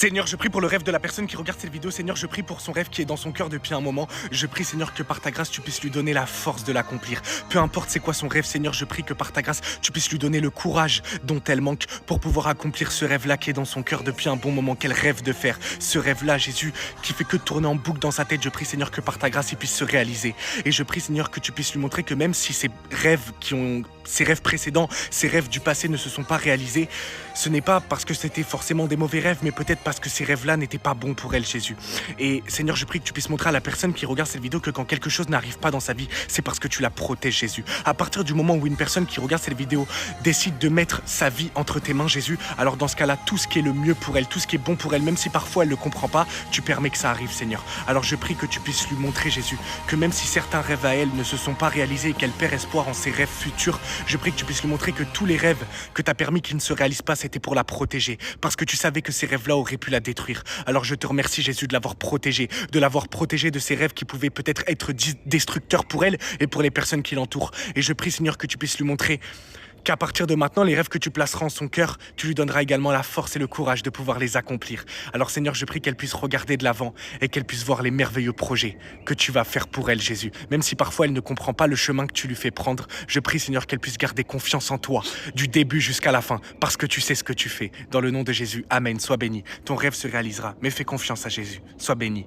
Seigneur, je prie pour le rêve de la personne qui regarde cette vidéo. Seigneur, je prie pour son rêve qui est dans son cœur depuis un moment. Je prie, Seigneur, que par ta grâce, tu puisses lui donner la force de l'accomplir. Peu importe c'est quoi son rêve, Seigneur, je prie que par ta grâce, tu puisses lui donner le courage dont elle manque pour pouvoir accomplir ce rêve-là qui est dans son cœur depuis un bon moment, qu'elle rêve de faire. Ce rêve-là, Jésus, qui fait que tourner en boucle dans sa tête, je prie, Seigneur, que par ta grâce, il puisse se réaliser. Et je prie, Seigneur, que tu puisses lui montrer que même si ses rêves précédents, ses rêves du passé ne se sont pas réalisés, ce n'est pas parce que c'était forcément des mauvais rêves, mais peut-être parce que ces rêves-là n'étaient pas bons pour elle, Jésus. Et Seigneur, je prie que tu puisses montrer à la personne qui regarde cette vidéo que quand quelque chose n'arrive pas dans sa vie, c'est parce que tu la protèges, Jésus. À partir du moment où une personne qui regarde cette vidéo décide de mettre sa vie entre tes mains, Jésus, alors dans ce cas-là, tout ce qui est le mieux pour elle, tout ce qui est bon pour elle, même si parfois elle ne le comprend pas, tu permets que ça arrive, Seigneur. Alors je prie que tu puisses lui montrer, Jésus, que même si certains rêves à elle ne se sont pas réalisés et qu'elle perd espoir en ses rêves futurs, je prie que tu puisses lui montrer que tous les rêves que tu as permis qu'ils ne se réalisent pas, c'était pour la protéger, parce que tu savais que ces rêves-là auraient pu la détruire. Alors je te remercie, Jésus, de l'avoir protégée de ces rêves qui pouvaient peut-être être destructeurs pour elle et pour les personnes qui l'entourent. Et je prie, Seigneur, que tu puisses lui montrer qu'à partir de maintenant, les rêves que tu placeras en son cœur, tu lui donneras également la force et le courage de pouvoir les accomplir. Alors Seigneur, je prie qu'elle puisse regarder de l'avant et qu'elle puisse voir les merveilleux projets que tu vas faire pour elle, Jésus. Même si parfois elle ne comprend pas le chemin que tu lui fais prendre, je prie, Seigneur, qu'elle puisse garder confiance en toi, du début jusqu'à la fin, parce que tu sais ce que tu fais. Dans le nom de Jésus, Amen. Sois béni. Ton rêve se réalisera, mais fais confiance à Jésus. Sois béni.